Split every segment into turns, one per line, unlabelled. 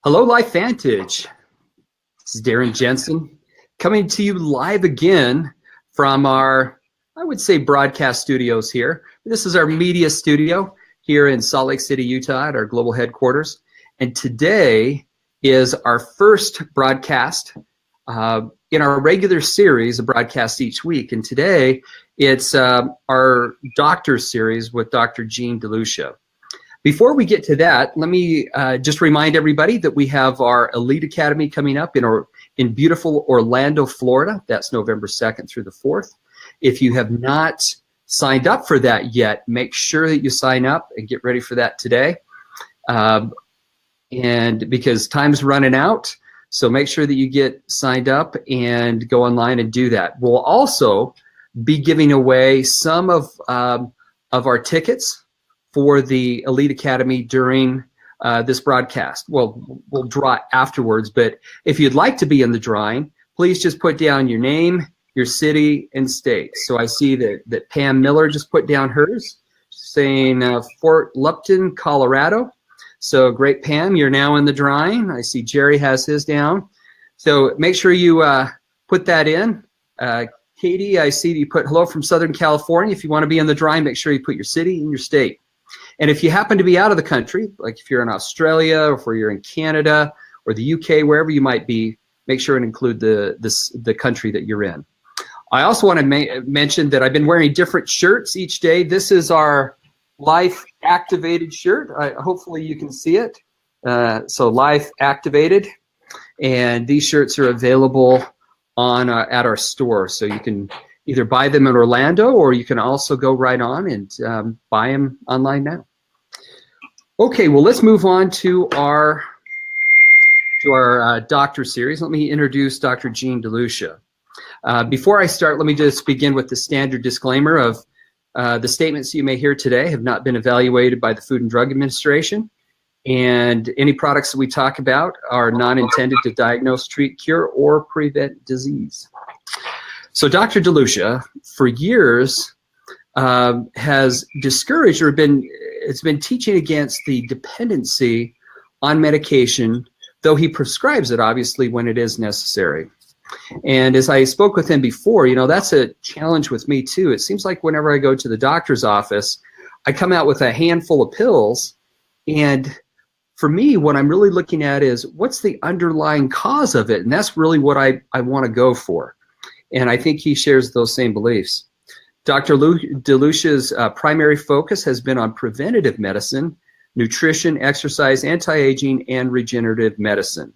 Hello, LifeVantage. This is Darren Jensen coming to you live again from our, I would say, broadcast studios here. This is our media studio here in Salt Lake City, Utah at our global headquarters. And today is our first broadcast in our regular series of broadcasts each week. And today it's our doctor series with Dr. DeLucia. Before we get to that, let me just remind everybody that we have our Elite Academy coming up in beautiful Orlando, Florida. That's November 2nd through the 4th. If you have not signed up for that yet, make sure that you sign up and get ready for that today. And because time's running out, so make sure that you get signed up and go online and do that. We'll also be giving away some of our tickets for the Elite Academy during this broadcast. Well, we'll draw afterwards, but if you'd like to be in the drawing, please just put down your name, your city, and state. So I see that Pam Miller just put down hers, saying Fort Lupton, Colorado. So great, Pam, you're now in the drawing. I see Jerry has his down. So make sure you put that in. Katie, I see that you put hello from Southern California. If you want to be in the drawing, make sure you put your city and your state. And if you happen to be out of the country, like if you're in Australia or if you're in Canada or the UK, wherever you might be, make sure and include the country that you're in. I also want to mention that I've been wearing different shirts each day. This is our Life Activated shirt. Hopefully you can see it. So Life Activated. And these shirts are available at our store. So you can either buy them in Orlando or you can also go right on and buy them online now. Okay, well, let's move on to our doctor series. Let me introduce Dr. DeLucia. Before I start, let me just begin with the standard disclaimer of the statements you may hear today have not been evaluated by the Food and Drug Administration, and any products that we talk about are not intended to diagnose, treat, cure, or prevent disease. So Dr. DeLucia, for years, has discouraged or it's been teaching against the dependency on medication, though he prescribes it, obviously, when it is necessary. And as I spoke with him before, you know, that's a challenge with me, too. It seems like whenever I go to the doctor's office, I come out with a handful of pills, and for me, what I'm really looking at is what's the underlying cause of it, and that's really what I want to go for. And I think he shares those same beliefs. Dr. DeLucia's primary focus has been on preventative medicine, nutrition, exercise, anti-aging, and regenerative medicine.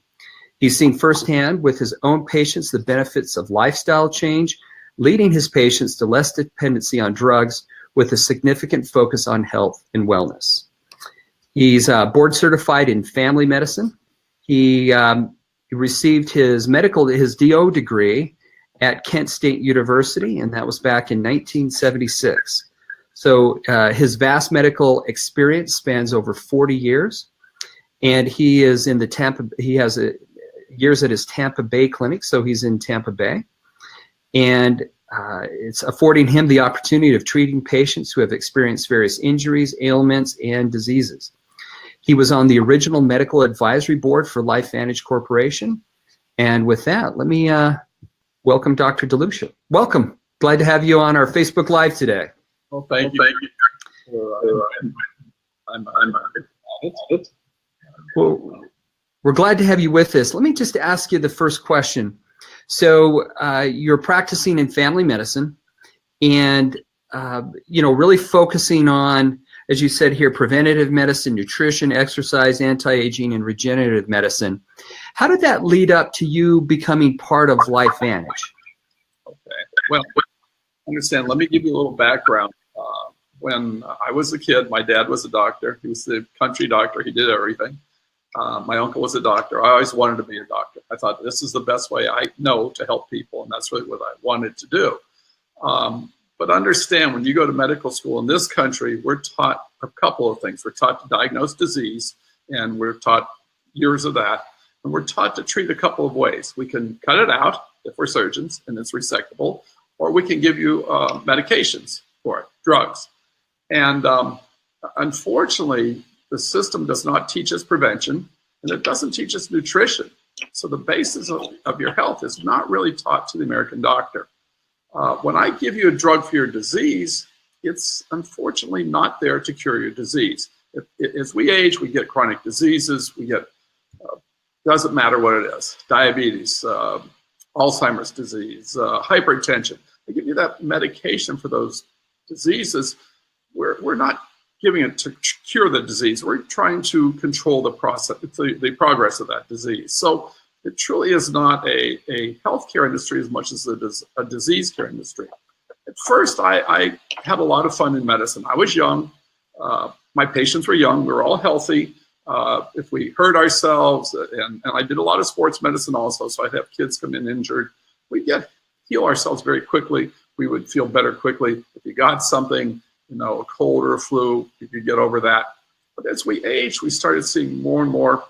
He's seen firsthand with his own patients the benefits of lifestyle change, leading his patients to less dependency on drugs with a significant focus on health and wellness. He's board certified in family medicine. He received his DO degree at Kent State University, and that was back in 1976. So his vast medical experience spans over 40 years, and he is in he has years at his Tampa Bay clinic, so he's in Tampa Bay, and it's affording him the opportunity of treating patients who have experienced various injuries, ailments, and diseases. He was on the original medical advisory board for LifeVantage Corporation, and with that, let me welcome Dr. DeLucia. Welcome. Glad to have you on our Facebook Live today.
Well, thank you.
Well, we're glad to have you with us. Let me just ask you the first question. So you're practicing in family medicine and, really focusing on, as you said here, preventative medicine, nutrition, exercise, anti-aging, and regenerative medicine. How did that lead up to you becoming part of LifeVantage?
Okay. Well, understand. Let me give you a little background. When I was a kid, my dad was a doctor. He was the country doctor. He did everything. My uncle was a doctor. I always wanted to be a doctor. I thought this is the best way I know to help people, and that's really what I wanted to do. But understand, when you go to medical school in this country, we're taught a couple of things. We're taught to diagnose disease, and we're taught years of that. And we're taught to treat a couple of ways. We can cut it out if we're surgeons, and it's resectable, or we can give you medications for it, drugs. And unfortunately, the system does not teach us prevention. and it doesn't teach us nutrition. So the basis of your health is not really taught to the American doctor. When I give you a drug for your disease, it's unfortunately not there to cure your disease. As we age, we get chronic diseases. We get, doesn't matter what it is, diabetes, Alzheimer's disease, hypertension. They give you that medication for those diseases. We're not giving it to cure the disease. We're trying to control the process, the progress of that disease. So it truly is not a healthcare industry as much as it is a disease care industry. At first, I had a lot of fun in medicine. I was young. My patients were young. We were all healthy. If we hurt ourselves, and I did a lot of sports medicine also, so I'd have kids come in injured. We'd heal ourselves very quickly. We would feel better quickly. If you got something, a cold or a flu, you could get over that. But as we age, we started seeing more and more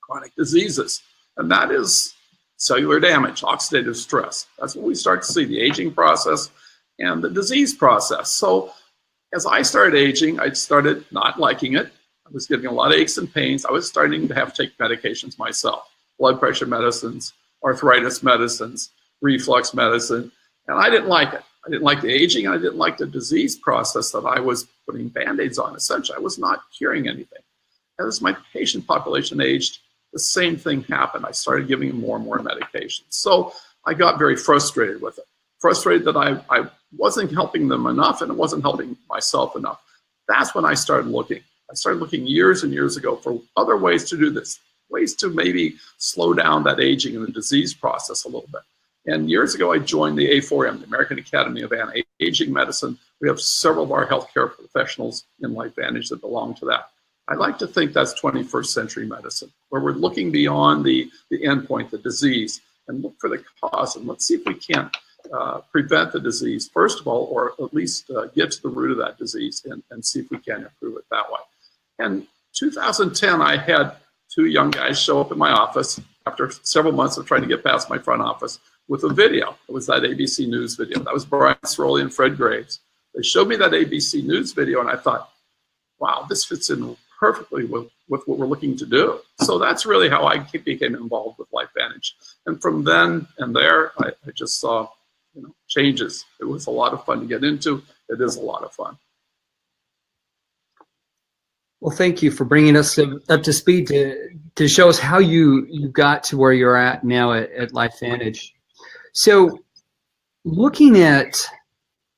chronic diseases. And that is cellular damage, oxidative stress. That's what we start to see, the aging process and the disease process. So as I started aging, I started not liking it. I was getting a lot of aches and pains. I was starting to have to take medications myself, blood pressure medicines, arthritis medicines, reflux medicine, and I didn't like it. I didn't like the aging. I didn't like the disease process that I was putting Band-Aids on. Essentially, I was not curing anything. As my patient population aged, the same thing happened. I started giving them more and more medications. So I got very frustrated with it. Frustrated that I wasn't helping them enough and it wasn't helping myself enough. That's when I started looking. I started looking years and years ago for other ways to do this, ways to maybe slow down that aging and the disease process a little bit. And years ago, I joined the A4M, the American Academy of Anti-Aging Medicine. We have several of our healthcare professionals in LifeVantage that belong to that. I like to think that's 21st century medicine, where we're looking beyond the endpoint, the disease, and look for the cause. And let's see if we can prevent the disease, first of all, or at least get to the root of that disease and see if we can improve it that way. And 2010, I had two young guys show up in my office after several months of trying to get past my front office with a video. It was that ABC News video. That was Brian Srolli and Fred Graves. They showed me that ABC News video, and I thought, wow, this fits in perfectly with what we're looking to do. So that's really how I became involved with LifeVantage. And from then and there, I just saw changes. It was a lot of fun to get into. It is a lot of fun.
Well, thank you for bringing us up to speed to show us how you got to where you're at now at LifeVantage. So looking at,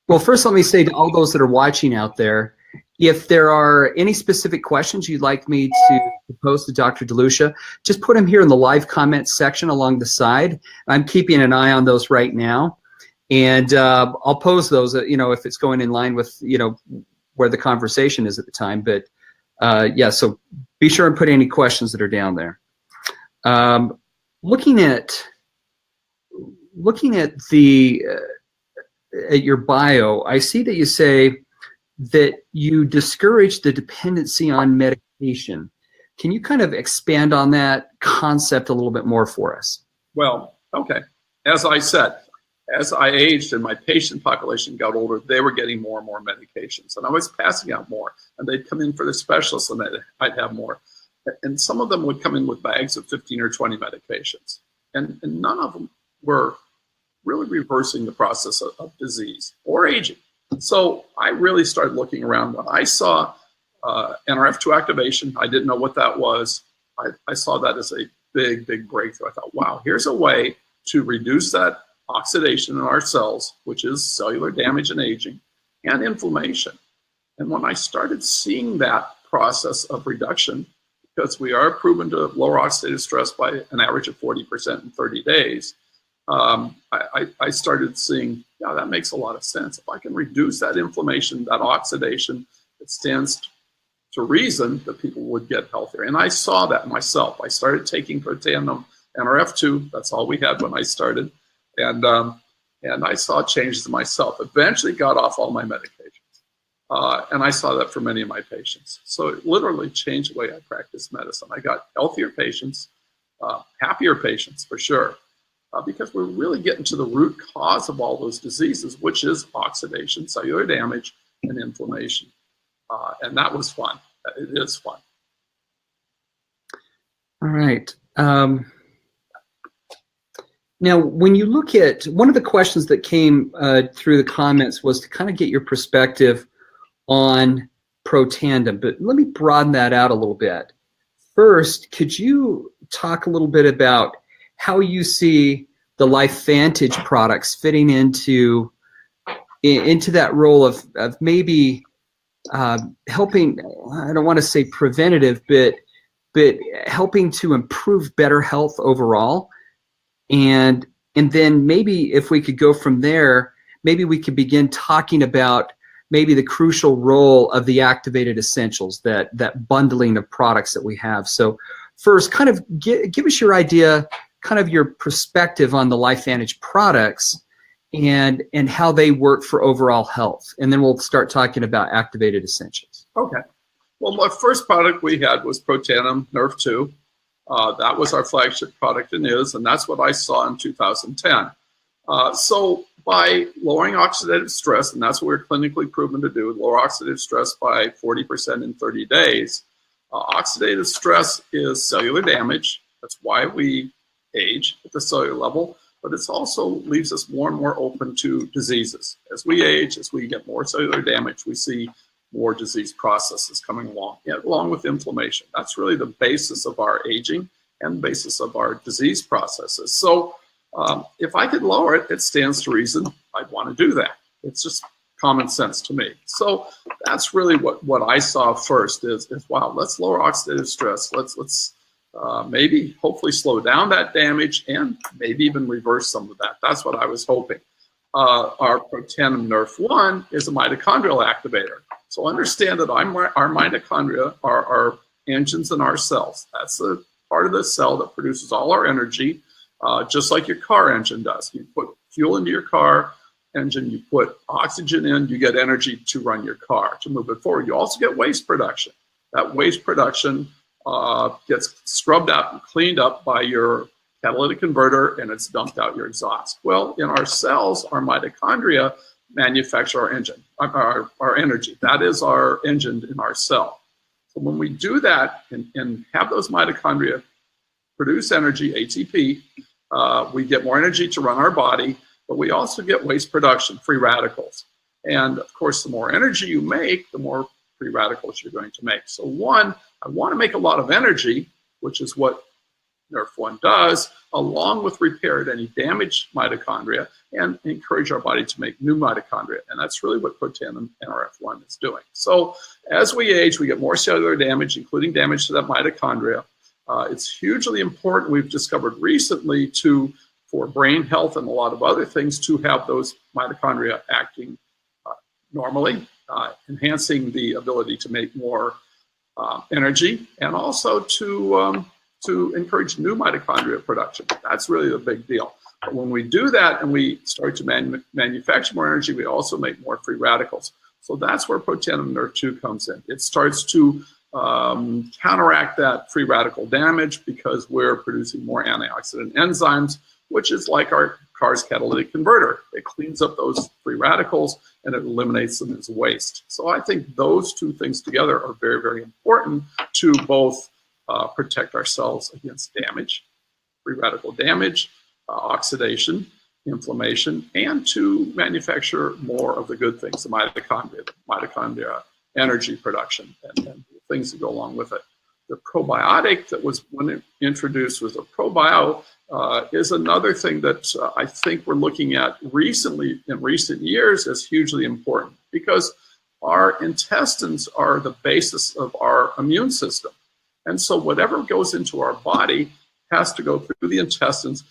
well, first let me say to all those that are watching out there, if there are any specific questions you'd like me to pose to Dr. DeLucia, just put them here in the live comments section along the side. I'm keeping an eye on those right now. And I'll pose those, if it's going in line with, where the conversation is at the time. But yeah, so be sure and put any questions that are down there. Looking at at your bio, I see that you say that you discourage the dependency on medication. Can you kind of expand on that concept a little bit more for us?
Well, okay. As I said, as I aged and my patient population got older, they were getting more and more medications, and I was passing out more, and they'd come in for the specialists and I'd have more. And some of them would come in with bags of 15 or 20 medications, and none of them were really reversing the process of disease or aging. So I really started looking around. When I saw NRF2 activation, I didn't know what that was. I saw that as a big, big breakthrough. I thought, wow, here's a way to reduce that oxidation in our cells, which is cellular damage and aging, and inflammation. And when I started seeing that process of reduction, because we are proven to lower oxidative stress by an average of 40% in 30 days, I started seeing, yeah, that makes a lot of sense. If I can reduce that inflammation, that oxidation, it stands to reason that people would get healthier. And I saw that myself. I started taking Protandim NRF2. That's all we had when I started. And I saw changes in myself. Eventually got off all my medications. And I saw that for many of my patients. So it literally changed the way I practice medicine. I got healthier patients, happier patients for sure, because we're really getting to the root cause of all those diseases, which is oxidation, cellular damage, and inflammation. And that was fun. It is fun.
All right. Now, when you look at one of the questions that came through the comments was to kind of get your perspective on Protandim, but let me broaden that out a little bit. First, could you talk a little bit about how you see the LifeVantage products fitting into that role of maybe helping, I don't want to say preventative, but helping to improve better health overall? And then maybe if we could go from there, maybe we could begin talking about maybe the crucial role of the activated essentials, that bundling of products that we have. So first, kind of give us your idea, kind of your perspective on the LifeVantage products and how they work for overall health. And then we'll start talking about activated essentials.
Okay. Well, my first product we had was Protandim Nerve 2. That was our flagship product and that's what I saw in 2010. So by lowering oxidative stress, and that's what we're clinically proven to do, lower oxidative stress by 40% in 30 days. Oxidative stress is cellular damage. That's why we age at the cellular level, but it also leaves us more and more open to diseases. As we age, as we get more cellular damage, we see more disease processes coming along with inflammation. That's really the basis of our aging and the basis of our disease processes. So if I could lower it, it stands to reason I'd want to do that. It's just common sense to me. So that's really what I saw first is wow, let's lower oxidative stress. Let's maybe hopefully slow down that damage and maybe even reverse some of that. That's what I was hoping. Our Protandim Nerve 1 is a mitochondrial activator. So understand that our mitochondria are our engines in our cells. That's the part of the cell that produces all our energy, just like your car engine does. You put fuel into your car engine, you put oxygen in, you get energy to run your car, to move it forward. You also get waste production. That waste production gets scrubbed out and cleaned up by your catalytic converter, and it's dumped out your exhaust. Well, in our cells, our mitochondria manufacture our engine, our energy. That is our engine in our cell. So when we do that and have those mitochondria produce energy, ATP, we get more energy to run our body, but we also get waste production, free radicals. And of course, the more energy you make, the more free radicals you're going to make. So one, I want to make a lot of energy, which is what Nerve 1 does, along with repair any damaged mitochondria and encourage our body to make new mitochondria. And that's really what Protandim NRF1 is doing. So as we age, we get more cellular damage, including damage to that mitochondria. It's hugely important, we've discovered recently, for brain health and a lot of other things, to have those mitochondria acting normally, enhancing the ability to make more energy, and also to encourage new mitochondria production. That's really the big deal. But when we do that and we start to manufacture more energy, we also make more free radicals. So that's where Protandim Nerve 2 comes in. It starts to counteract that free radical damage because we're producing more antioxidant enzymes, which is like our car's catalytic converter. It cleans up those free radicals and it eliminates them as waste. So I think those two things together are very, very important to both protect ourselves against damage, free radical damage, oxidation, inflammation, and to manufacture more of the good things, the mitochondria energy production, and things that go along with it. The probiotic that was, when it introduced, was a probio, is another thing that I think we're looking at recently, in recent years, as hugely important, because our intestines are the basis of our immune system. And so whatever goes into our body has to go through the intestines.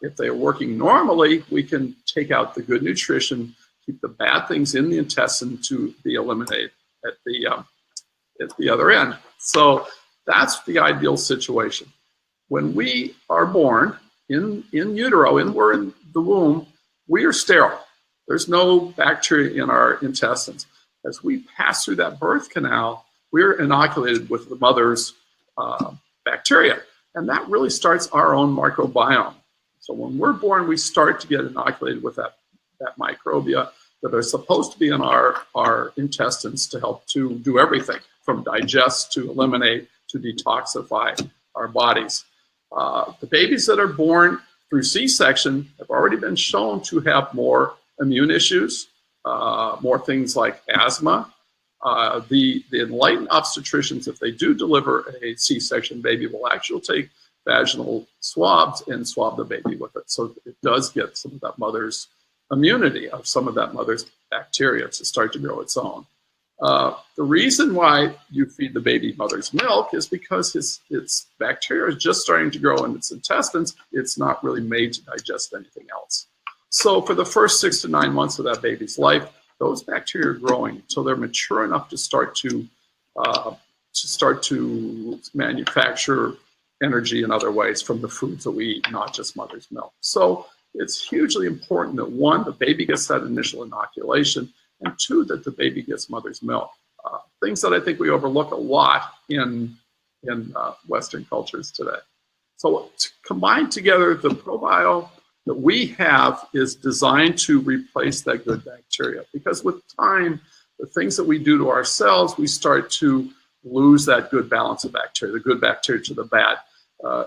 If they are working normally, we can take out the good nutrition, keep the bad things in the intestine to be eliminated at the other end. So that's the ideal situation. When we are born in utero, and we're in the womb, we are sterile. There's no bacteria in our intestines. As we pass through that birth canal, we're inoculated with the mother's bacteria. And that really starts our own microbiome. So when we're born, we start to get inoculated with that microbia that are supposed to be in our intestines to help to do everything from digest to eliminate to detoxify our bodies. The babies that are born through C-section have already been shown to have more immune issues, more things like asthma. The enlightened obstetricians, if they do deliver a C-section baby, will actually take vaginal swabs and swab the baby with it. So it does get some of that mother's immunity of some of that mother's bacteria to start to grow its own. The reason why you feed the baby mother's milk is because its bacteria is just starting to grow in its intestines. It's not really made to digest anything else. So for the first 6 to 9 months of that baby's life, those bacteria are growing until they're mature enough to start to manufacture energy in other ways from the foods that we eat, not just mother's milk. So it's hugely important that, one, the baby gets that initial inoculation, and two, that the baby gets mother's milk. Things that I think we overlook a lot in Western cultures today. So to combine together, the probio that we have is designed to replace that good bacteria, because with time, the things that we do to ourselves, we start to lose that good balance of bacteria, the good bacteria to the bad.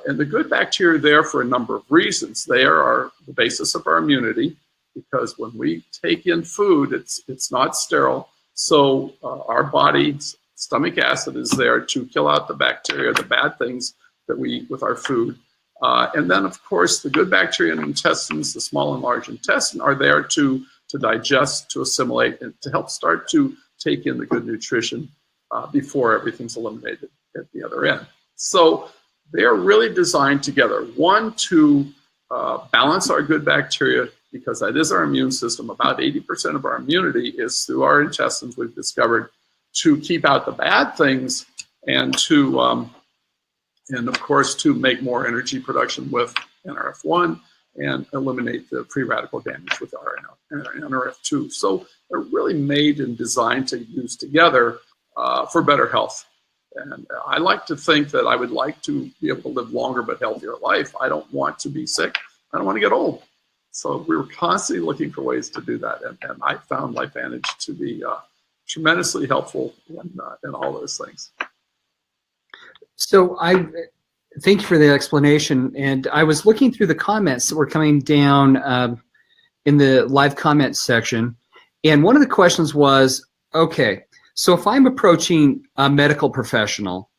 And the good bacteria are there for a number of reasons. They are the basis of our immunity, because when we take in food, it's not sterile. So our body's stomach acid is there to kill out the bacteria, the bad things that we eat with our food. And then, of course, the good bacteria in the intestines, the small and large intestine, are there to digest, to assimilate, and to help start to take in the good nutrition before everything's eliminated at the other end. So they're really designed together. One, to balance our good bacteria, because that is our immune system. About 80% of our immunity is through our intestines, we've discovered, to keep out the bad things, and to and of course to make more energy production with NRF1 and eliminate the free radical damage with our NRF2. So they're really made and designed to use together for better health. And I like to think that I would like to be able to live longer but healthier life. I don't want to be sick. I don't want to get old. So we were constantly looking for ways to do that. And I found LifeVantage to be tremendously helpful in all those things.
So I thank you for the explanation. And I was looking through the comments that were coming down in the live comments section. And one of the questions was, okay, so if I'm approaching a medical professional,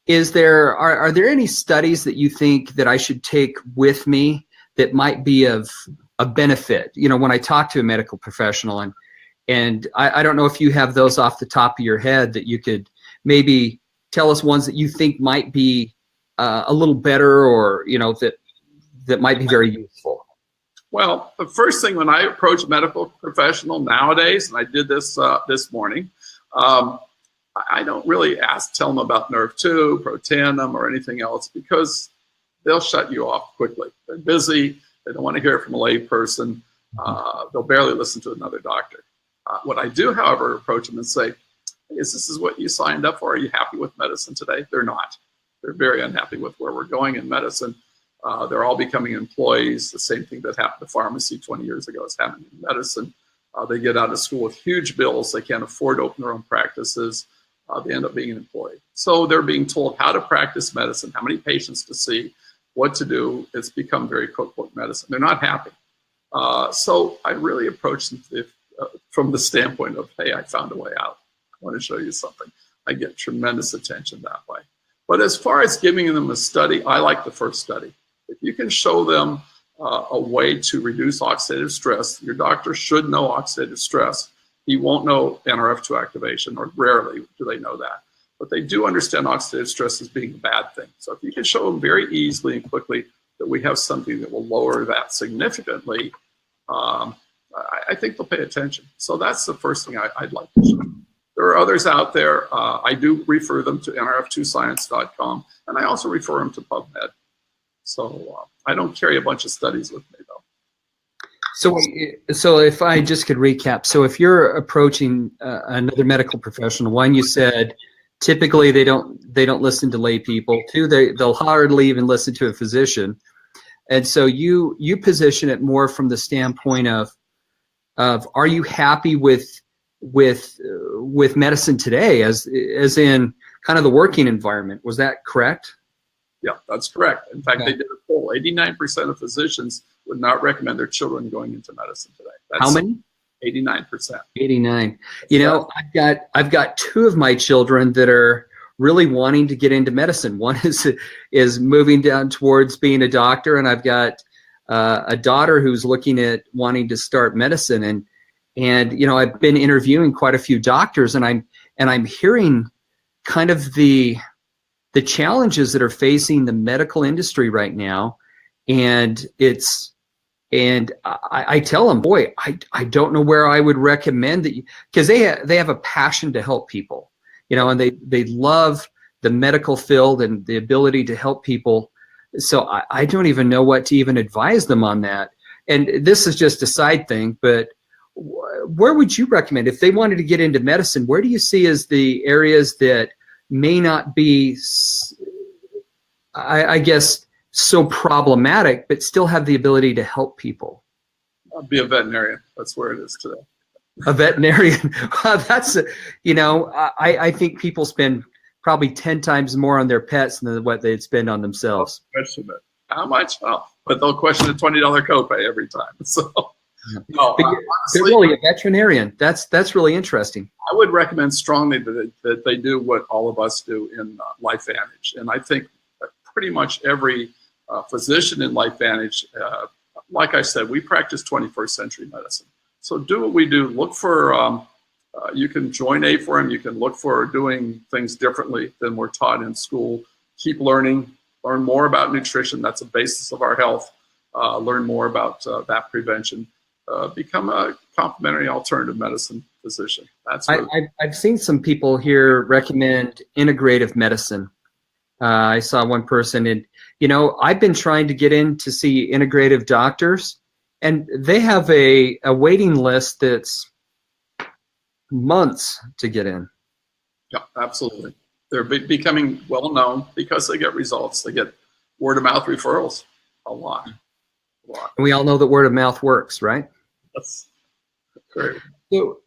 are there any studies that you think that I should take with me that might be of a benefit? You know, when I talk to a medical professional, and I don't know if you have those off the top of your head that you could maybe tell us ones that you think might be a little better, or that might be very useful.
Well, the first thing when I approach a medical professional nowadays, and I did this this morning, I don't really tell them about NRF2, Protandim, or anything else, because they'll shut you off quickly. They're busy. They don't want to hear it from a lay person. They'll barely listen to another doctor. What I do, however, approach them and say, this is what you signed up for. Are you happy with medicine today? They're not. They're very unhappy with where we're going in medicine. They're all becoming employees. The same thing that happened to pharmacy 20 years ago is happening in medicine. They get out of school with huge bills. They can't afford to open their own practices. They end up being an employee. So they're being told how to practice medicine, how many patients to see, what to do. It's become very cookbook medicine. They're not happy. So I really approach them from the standpoint of, hey, I found a way out. I want to show you something. I get tremendous attention that way. But as far as giving them a study, I like the first study. If you can show them a way to reduce oxidative stress, your doctor should know oxidative stress. He won't know NRF2 activation, or rarely do they know that. But they do understand oxidative stress as being a bad thing. So if you can show them very easily and quickly that we have something that will lower that significantly, I think they'll pay attention. So that's the first thing I'd like to show. There are others out there. I do refer them to nrf2science.com, and I also refer them to PubMed. So I don't carry a bunch of studies with me, though.
So if I just could recap, so if you're approaching another medical professional, one, you said typically they don't listen to lay people. Two, they'll hardly even listen to a physician, and so you position it more from the standpoint of are you happy with medicine today, as in kind of the working environment? Was that correct?
Yeah, that's correct. In fact, they did a poll. 89% of physicians would not recommend their children going into medicine today. That's
How many?
89%.
89. You know, I've got two of my children that are really wanting to get into medicine. One is moving down towards being a doctor, and I've got a daughter who's looking at wanting to start medicine. And you know, I've been interviewing quite a few doctors, and I'm hearing kind of the challenges that are facing the medical industry right now, and I tell them, boy, I don't know where I would recommend that, because they have a passion to help people, you know, and they love the medical field and the ability to help people. So I don't even know what to even advise them on that. And this is just a side thing, but where would you recommend if they wanted to get into medicine? Where do you see as the areas that may not be, I guess, so problematic, but still have the ability to help people?
I'll be a veterinarian. That's where it is today.
A veterinarian. That's, you know, I think people spend probably 10 times more on their pets than what they'd spend on themselves.
Question it. How much? Oh, but they'll question the $20 copay every time. So, no,
but honestly, really a veterinarian. That's really interesting.
I would recommend strongly that they do what all of us do in LifeVantage. And I think pretty much every physician in LifeVantage, like I said, we practice 21st century medicine. So do what we do. Look for, you can join A4M. You can look for doing things differently than we're taught in school. Keep learning. Learn more about nutrition. That's the basis of our health. Learn more about that prevention. Become a complementary alternative medicine physician. That's
I've seen some people here recommend integrative medicine. I saw one person, and you know, I've been trying to get in to see integrative doctors, and they have a waiting list that's months to get in.
Yeah, absolutely. They're becoming well known because they get results. They get word of mouth referrals a lot.
And we all know that word of mouth works, right?
That's great.
So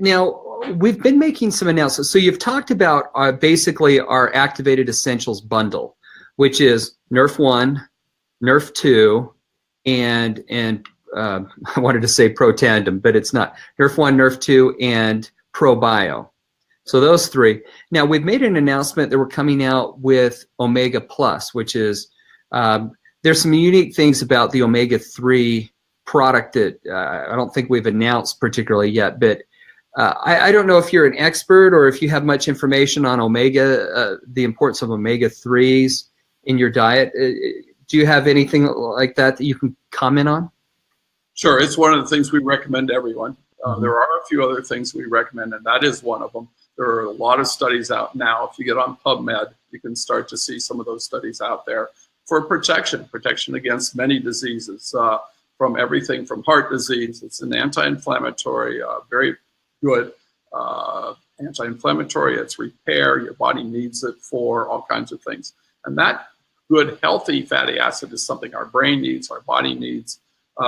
now we've been making some announcements. So you've talked about basically our Activated Essentials bundle, which is Nerf 1, Nerf 2, and I wanted to say Pro Tandem, but it's not. Nerf 1, Nerf 2, and Pro Bio. So those three. Now we've made an announcement that we're coming out with Omega Plus, which is there's some unique things about the Omega 3 product that I don't think we've announced particularly yet, but I don't know if you're an expert or if you have much information on omega, the importance of omega 3s in your diet. Do you have anything like that you can comment on?
Sure, it's one of the things we recommend to everyone. There are a few other things we recommend, and that is one of them. There are a lot of studies out now. If you get on PubMed, you can start to see some of those studies out there for protection against many diseases, from everything from heart disease. It's an anti-inflammatory, very good anti-inflammatory. It's repair. Your body needs it for all kinds of things. And that good, healthy fatty acid is something our brain needs, our body needs.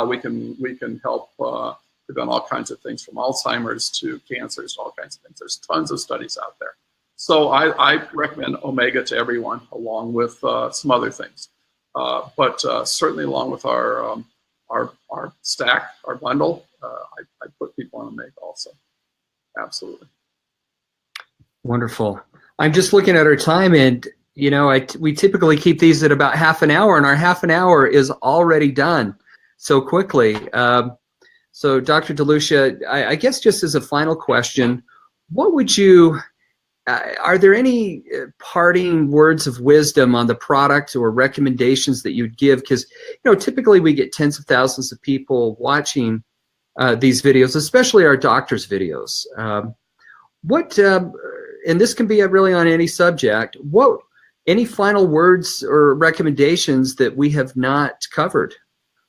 We can help prevent all kinds of things from Alzheimer's to cancers, all kinds of things. There's tons of studies out there. So I recommend Omega to everyone, along with some other things. But certainly along with our stack, our bundle, I put people on Omega also. Absolutely.
Wonderful. I'm just looking at our time, and you know, we typically keep these at about half an hour, and our half an hour is already done so quickly. So Dr. DeLucia, I guess just as a final question, what would you, are there any parting words of wisdom on the product or recommendations that you'd give? Because, you know, typically we get tens of thousands of people watching these videos, especially our doctors' videos. And this can be really on any subject, any final words or recommendations that we have not covered?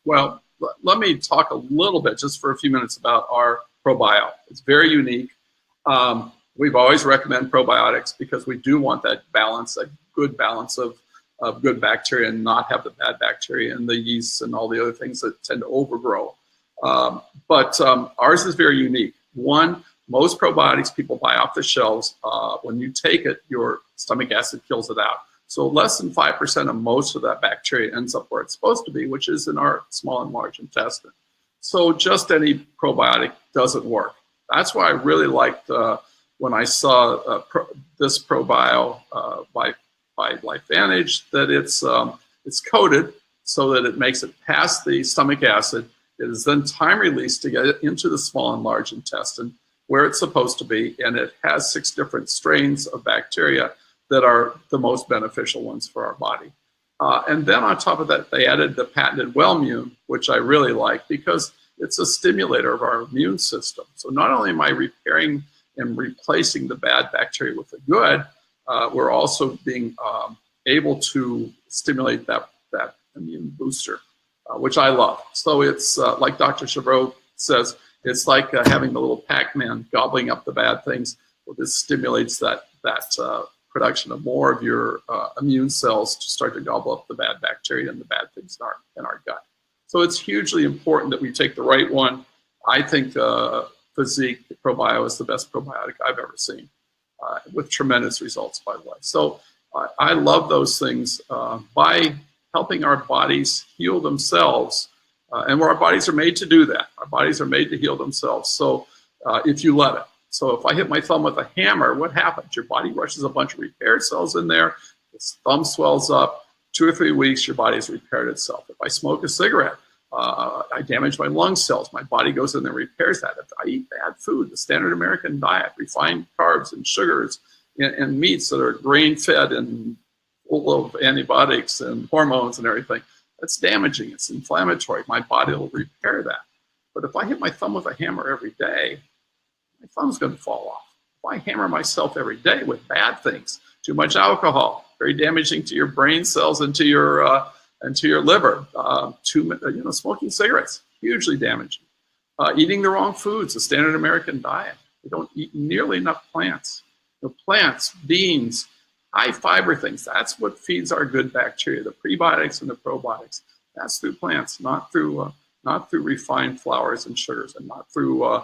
Well, let me talk a little bit, just for a few minutes, about our ProBio. It's very unique. We've always recommended probiotics because we do want that balance, a good balance of good bacteria, and not have the bad bacteria and the yeasts and all the other things that tend to overgrow. But ours is very unique. One, most probiotics people buy off the shelves, when you take it, your stomach acid kills it out. So less than 5% of most of that bacteria ends up where it's supposed to be, which is in our small and large intestine. So just any probiotic doesn't work. That's why I really liked when I saw this ProBio by LifeVantage, that it's coated so that it makes it past the stomach acid. It is then time released to get into the small and large intestine where it's supposed to be, and it has 6 different strains of bacteria that are the most beneficial ones for our body. And then on top of that, they added the patented Wellmune, which I really like because it's a stimulator of our immune system. So not only am I repairing and replacing the bad bacteria with the good, we're also being able to stimulate that immune booster, which I love. So it's like Dr. Chavreau says, it's like having the little Pac-Man gobbling up the bad things. Well, this stimulates that production of more of your immune cells to start to gobble up the bad bacteria and the bad things in our gut. So it's hugely important that we take the right one. I think Physique ProBio is the best probiotic I've ever seen, with tremendous results, by the way. So I love those things by helping our bodies heal themselves, and where our bodies are made to do that. Our bodies are made to heal themselves. So if you let it. So if I hit my thumb with a hammer, what happens? Your body rushes a bunch of repair cells in there. This thumb swells up. 2 or 3 weeks, your body's repaired itself. If I smoke a cigarette, I damage my lung cells. My body goes in there and repairs that. If I eat bad food, the standard American diet, refined carbs and sugars and meats that are grain-fed and full of antibiotics and hormones and everything, that's damaging. It's inflammatory. My body will repair that. But if I hit my thumb with a hammer every day, my thumb's going to fall off. If I hammer myself every day with bad things, too much alcohol, very damaging to your brain cells and to your liver. Smoking cigarettes, hugely damaging. Eating the wrong foods, the standard American diet. We don't eat nearly enough plants. Plants, beans, high fiber things. That's what feeds our good bacteria, the prebiotics and the probiotics. That's through plants, not through refined flours and sugars, and not through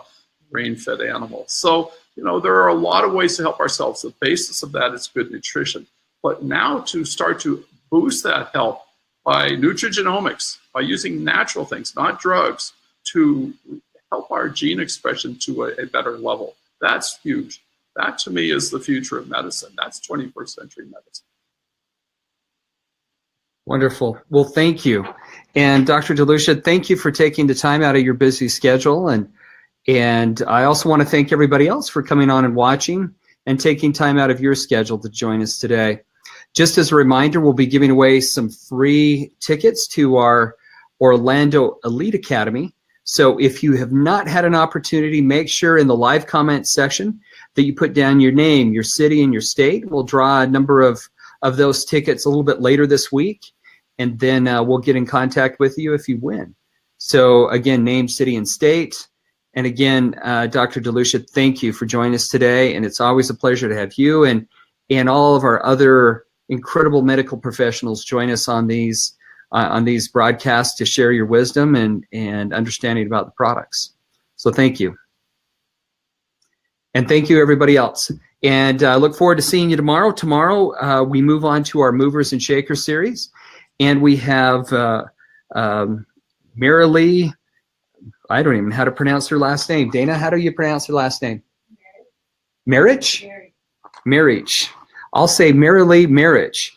grain-fed animals. So, there are a lot of ways to help ourselves. The basis of that is good nutrition. But now to start to boost that health by nutrigenomics, by using natural things, not drugs, to help our gene expression to a better level, that's huge. That, to me, is the future of medicine. That's 21st century medicine.
Wonderful. Well, thank you. And Dr. DeLucia, thank you for taking the time out of your busy schedule. And I also want to thank everybody else for coming on and watching and taking time out of your schedule to join us today. Just as a reminder, we'll be giving away some free tickets to our Orlando Elite Academy. So if you have not had an opportunity, make sure in the live comment section that you put down your name, your city, and your state. We'll draw a number of those tickets a little bit later this week, and then we'll get in contact with you if you win. So again, name, city, and state. And again, Dr. DeLucia, thank you for joining us today. And it's always a pleasure to have you and all of our other incredible medical professionals join us on these broadcasts to share your wisdom and understanding about the products. So thank you. And thank you, everybody else. And I look forward to seeing you tomorrow. Tomorrow, we move on to our Movers and Shakers series. And we have Marilee. I don't even know how to pronounce her last name. Dana, how do you pronounce her last name? Marriage? Marriage. I'll say Marilee Marriage.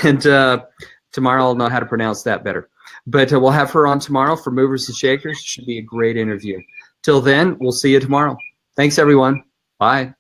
And tomorrow I'll know how to pronounce that better. But we'll have her on tomorrow for Movers and Shakers. Should be a great interview. Till then, we'll see you tomorrow. Thanks, everyone. Bye.